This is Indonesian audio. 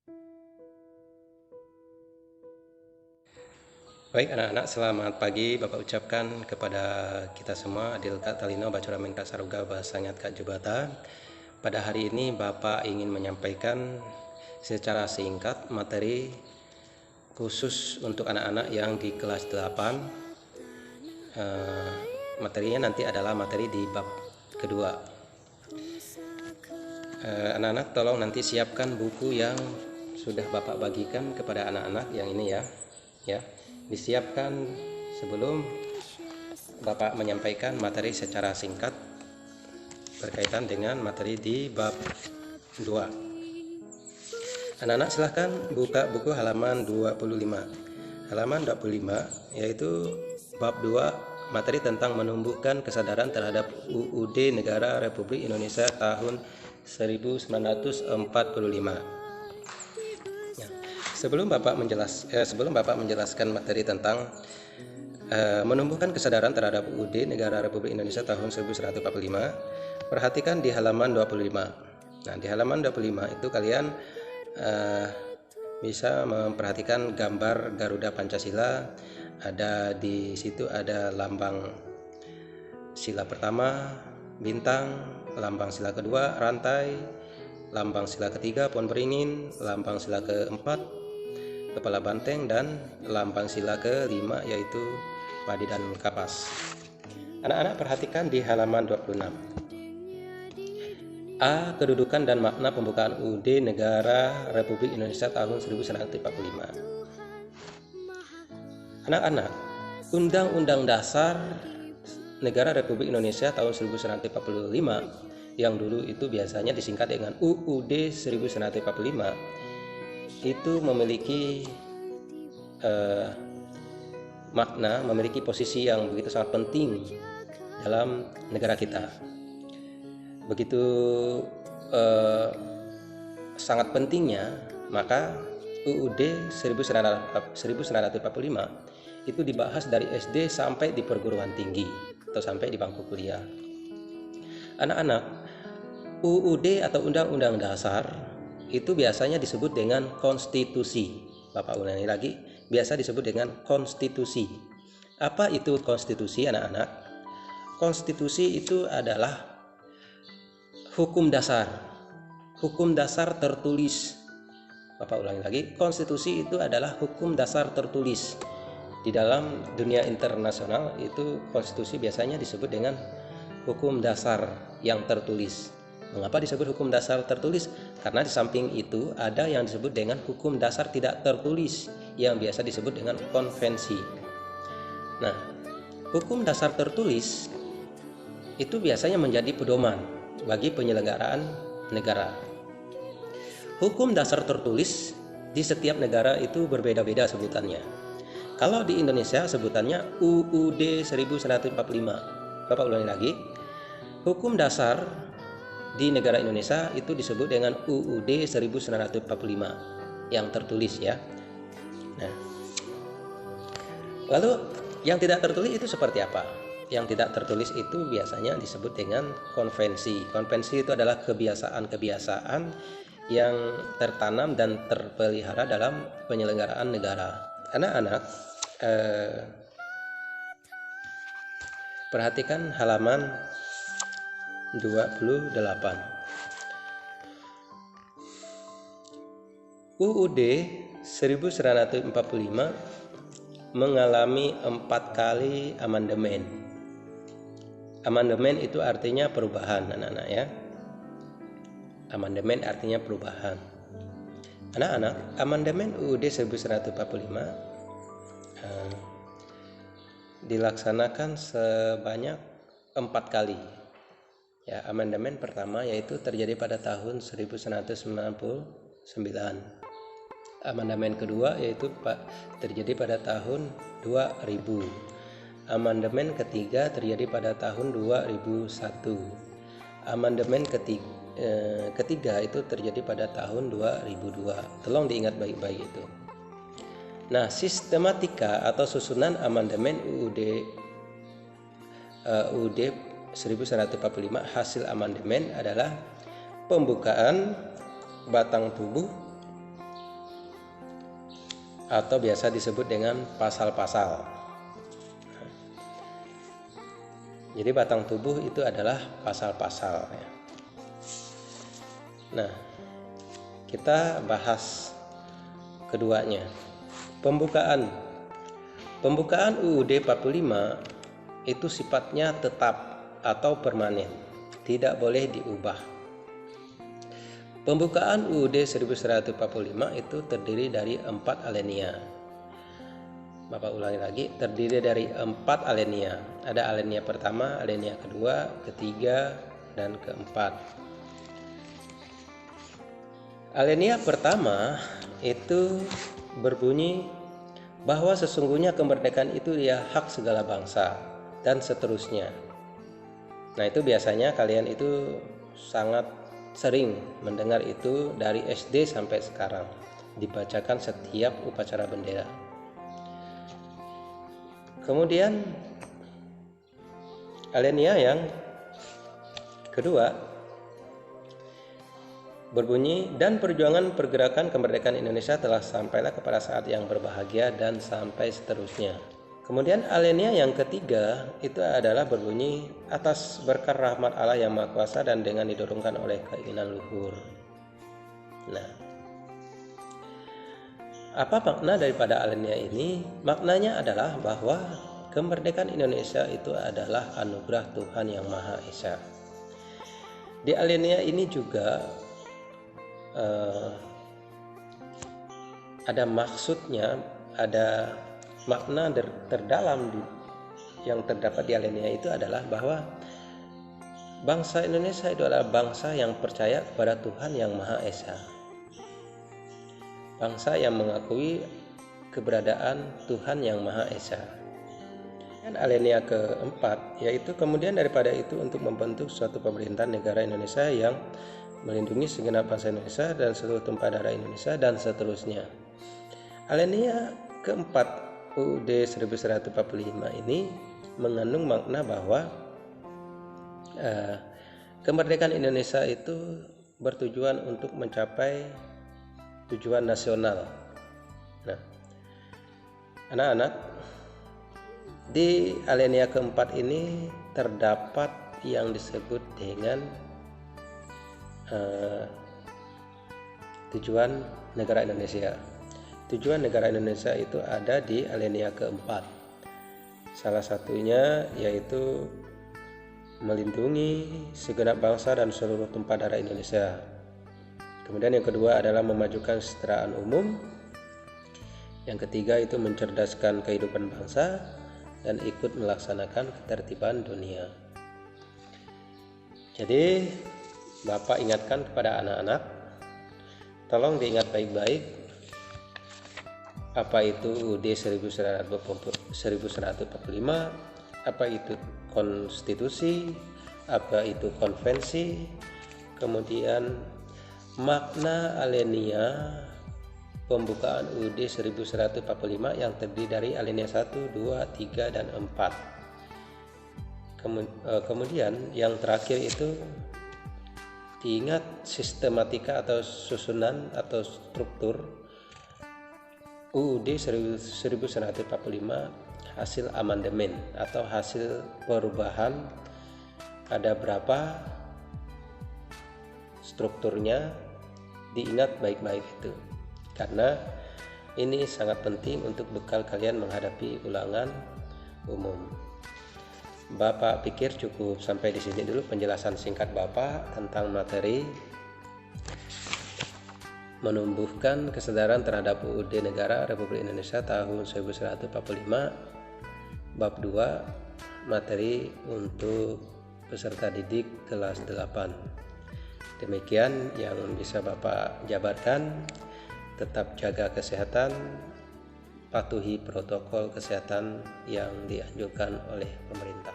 Baik anak-anak, selamat pagi. Bapak ucapkan kepada kita semua Adil Kak Talino Bacora Mengkak Saruga Basangat Kak Jubata. Pada hari ini Bapak ingin menyampaikan secara singkat materi khusus untuk anak-anak yang di kelas 8. Materinya nanti adalah materi di bab kedua. Anak-anak tolong nanti siapkan buku yang sudah Bapak bagikan kepada anak-anak yang ini ya. Disiapkan sebelum Bapak menyampaikan materi secara singkat berkaitan dengan materi di bab 2. Anak-anak silahkan buka buku halaman 25. Halaman 25 yaitu bab 2, materi tentang menumbuhkan kesadaran terhadap UUD Negara Republik Indonesia tahun 1945. Sebelum Bapak menjelaskan materi tentang menumbuhkan kesadaran terhadap UUD Negara Republik Indonesia tahun 1945, perhatikan di halaman 25. Nah, di halaman 25 itu kalian bisa memperhatikan gambar Garuda Pancasila. Ada di situ ada lambang sila pertama, bintang, lambang sila kedua, rantai, lambang sila ketiga, pohon beringin, lambang sila keempat, kepala banteng, dan lambang sila kelima yaitu padi dan kapas. Anak-anak perhatikan di halaman 26. A. Kedudukan dan makna pembukaan UUD Negara Republik Indonesia tahun 1945. Anak-anak, Undang-Undang Dasar Negara Republik Indonesia tahun 1945 yang dulu itu biasanya disingkat dengan UUD 1945 itu memiliki makna, memiliki posisi yang begitu sangat penting dalam negara kita. Begitu sangat pentingnya, maka UUD 1945 itu dibahas dari SD sampai di perguruan tinggi atau sampai di bangku kuliah. Anak-anak, UUD atau Undang-Undang Dasar itu biasanya disebut dengan konstitusi. Bapak ulangi lagi, biasa disebut dengan konstitusi. Apa itu konstitusi, anak-anak? Konstitusi itu adalah hukum dasar tertulis. Bapak ulangi lagi, konstitusi itu adalah hukum dasar tertulis. Di dalam dunia internasional itu konstitusi biasanya disebut dengan hukum dasar yang tertulis. Mengapa disebut hukum dasar tertulis? Karena di samping itu ada yang disebut dengan hukum dasar tidak tertulis yang biasa disebut dengan konvensi. Nah, hukum dasar tertulis itu biasanya menjadi pedoman bagi penyelenggaraan negara. Hukum dasar tertulis di setiap negara itu berbeda-beda sebutannya. Kalau di Indonesia sebutannya UUD 1945. Bapak ulangi lagi. Hukum dasar di negara Indonesia itu disebut dengan UUD 1945 yang tertulis ya. Nah, lalu yang tidak tertulis itu seperti apa? Yang tidak tertulis itu biasanya disebut dengan konvensi. Konvensi itu adalah kebiasaan-kebiasaan yang tertanam dan terpelihara dalam penyelenggaraan negara. Anak-anak, perhatikan halaman 28. UUD 1945 mengalami 4 kali amandemen. Amandemen itu artinya perubahan, anak-anak ya. Amandemen artinya perubahan. Anak-anak, amandemen UUD 1945 dilaksanakan sebanyak 4 kali. Ya, amandemen pertama yaitu terjadi pada tahun 1999. Amandemen kedua yaitu terjadi pada tahun 2000. Amandemen ketiga terjadi pada tahun 2001. Amandemen ketiga itu terjadi pada tahun 2002. Tolong diingat baik-baik itu. Nah, sistematika atau susunan amandemen UUD 1945 hasil amandemen adalah pembukaan batang tubuh, atau biasa disebut dengan pasal-pasal. Jadi batang tubuh itu adalah pasal-pasal. Nah, kita bahas keduanya. Pembukaan UUD 45 itu sifatnya tetap atau permanen, tidak boleh diubah. Pembukaan UUD 1145 itu terdiri dari 4 alinea. Bapak ulangi lagi, terdiri dari 4 alinea. Ada alinea pertama, alinea kedua, ketiga, dan keempat. Alinea pertama itu berbunyi bahwa sesungguhnya kemerdekaan itu ya hak segala bangsa, dan seterusnya. Nah, itu biasanya kalian itu sangat sering mendengar itu dari SD sampai sekarang, dibacakan setiap upacara bendera. Kemudian alinea yang kedua berbunyi, dan perjuangan pergerakan kemerdekaan Indonesia telah sampailah kepada saat yang berbahagia, dan sampai seterusnya. Kemudian alinea yang ketiga itu adalah berbunyi, atas berkah rahmat Allah yang Maha Kuasa dan dengan didorongkan oleh keinginan luhur. Nah, apa makna daripada alinea ini? Maknanya adalah bahwa kemerdekaan Indonesia itu adalah anugerah Tuhan yang Maha Esa. Di alinea ini juga ada maksudnya, ada makna terdalam yang terdapat di alinea itu adalah bahwa bangsa Indonesia itu adalah bangsa yang percaya kepada Tuhan yang Maha Esa. Bangsa yang mengakui keberadaan Tuhan yang Maha Esa. Dan alinea keempat yaitu kemudian daripada itu untuk membentuk suatu pemerintahan negara Indonesia yang melindungi segenap bangsa Indonesia dan seluruh tumpah darah Indonesia, dan seterusnya. Alinea keempat UUD 1145 ini mengandung makna bahwa kemerdekaan Indonesia itu bertujuan untuk mencapai tujuan nasional. Nah, anak-anak, di alinea keempat ini terdapat yang disebut dengan tujuan negara Indonesia. Tujuan negara Indonesia itu ada di alinea keempat. Salah satunya yaitu melindungi segenap bangsa dan seluruh tumpah darah Indonesia. Kemudian yang kedua adalah memajukan kesejahteraan umum. Yang ketiga itu mencerdaskan kehidupan bangsa dan ikut melaksanakan ketertiban dunia. Jadi Bapak ingatkan kepada anak-anak, tolong diingat baik-baik apa itu UUD 1145, apa itu konstitusi, apa itu konvensi, kemudian makna alinea pembukaan UUD 1145 yang terdiri dari alinea 1, 2, 3, dan 4. Kemudian yang terakhir itu diingat sistematika atau susunan atau struktur UUD 1145 hasil amandemen atau hasil perubahan. Ada berapa strukturnya, diingat baik-baik itu, karena ini sangat penting untuk bekal kalian menghadapi ulangan umum. Bapak pikir cukup sampai di sini dulu penjelasan singkat Bapak tentang materi menumbuhkan kesadaran terhadap UUD Negara Republik Indonesia tahun 1145, bab 2, materi untuk peserta didik kelas 8. Demikian yang bisa Bapak jabarkan. Tetap jaga kesehatan, patuhi protokol kesehatan yang dianjurkan oleh pemerintah.